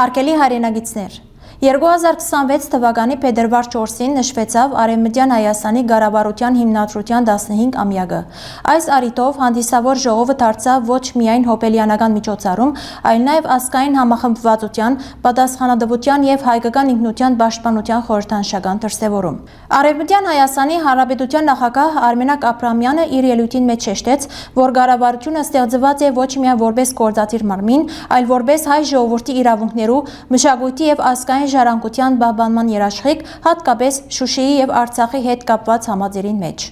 Հարգելի հայրենագիտներ, 2026 թվականի փետրվար 4-ին նշվեցավ Արևմտյան Հայաստանի Ղարաբարության հիմնադրության 15-ամյակը։ Այս առիթով հանդիսավոր ժողովը դարձավ ոչ միայն հոբելյանական միջոցառում, այլ նաև ազգային համախմբվածության, պատասխանատվության եւ հայկական ինքնության պաշտպանության խորհրդանշական դրսևորում։ Արևմտյան Հայաստանի Հանրապետության նախագահ Արմենակ Աբրահամյանը իր ելույթին մեջ շեշտեց, որ Ղարաբարությունը ստեղծված է ոչ միայն որպես գործադիր մարմին, այլ որպես հայ ժողովրդի իրավունքներու, մշակույթի եւ ազգային ժառանգության պահպանման երաշխիք, հատկապես Շուշիի եւ Արցախի հետ կապված համաձայնին մեջ։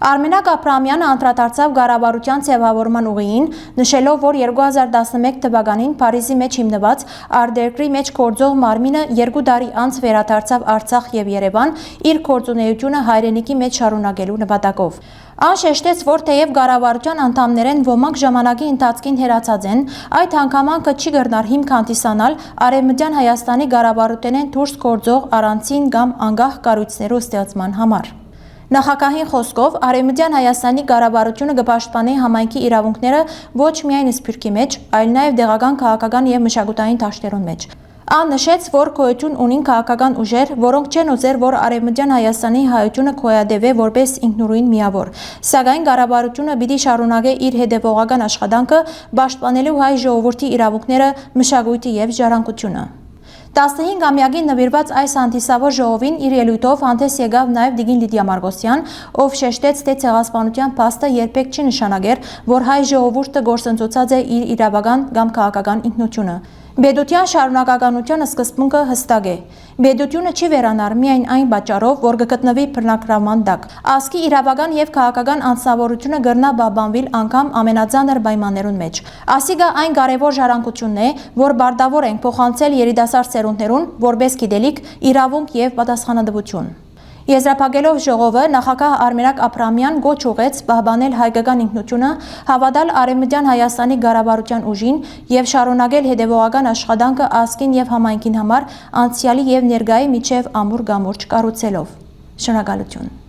Արմենակ Աբրահամյանը անդրադարձավ Ղարաբարության ձևավորման ուղիին, նշելով, որ 2011 թվականին Փարիզի մեջ հիմնված արտերկրի մեջ գործող մարմինը 2 տարի անց վերադարձավ Արցախ եւ Երևան իր գործունեությունը հայրենիքի մեջ շարունակելու նպատակով։ Ան շեշտեց, որ թեև Ղարաբարության անդամներեն ոմանք ժամանակի ընթացքին հեռացած են, այդ հանգամանքը չի կրնար հիմք հանդիսանալ Արևմտյան Հայաստանի Ղարաբարութենեն դուրս գործող առանցին կամ անկախ կառույցներու ստեղծման համար։ Նախագահի խոսքով Արևմտյան Հայաստանի Ղարաբարությունը կպաշտպանի համայնքի իրավունքները ոչ միայն Սփյուռքի մեջ, այլ նաև տեղական քաղաքական եւ մշակութային դաշտերուն մեջ։ Ան նշեց, որ գոյություն ունին քաղաքական ուժեր, որոնք չեն ուզեր, որ Արևմտյան Հայաստանի հայությունը գոյատևե որպես ինքնուրույն միավոր, սակայն Ղարաբարությունը պիտի շարունակե իր հետևողական աշխատանքը պաշտպանելու հայ ժողովրդի իրավունքները, մշակույթը եւ ժառանգությունը։ 15-ամյակին նվիրված այս հանդիսավոր ժողովին իր ելույթով հանդես եկավ նաև Տիկին Լիդիա Մարգոսյան, ով շեշտեց, թե ցեղասպանության փաստը երբեք չի նշանակեր, որ հայ ժողովուրդը գործընծուցած է իր իրավական կամ քաղաքական ինքնությունը։ Բեդության շարունակականության սկզբունքը հստակ է։ Բեդությունը չի վերանար միայն այն պատճառով, որ կգտնվի բռնակրավման տակ։ Ազգի իրավական եւ քաղաքական անձնավորությունը կրնա պահպանվել անգամ ամենածանր պայմաններուն մեջ։ Ասիկա այն կարևոր ժառանգությունն է, որ բարտավոր ենք փոխանցել երիտասարդ սերունդներուն որպես գիտելիք, իրավունք եւ պատասխանատվություն։ Եզրափակելով ժողովը, նախագահ Արմենակ Աբրահամյան գոչ ուղեց պահպանել հայկական ինքնությունը, հավատալ Արևմտյան Հայաստանի Ղարաբարության ուժին եւ շարունակել հետևողական աշխատանքը ազգին եւ համայնքին համար անցյալի եւ ներկայի միջև ամուր կամուրջ կառուցելով։ Շնորհակալություն։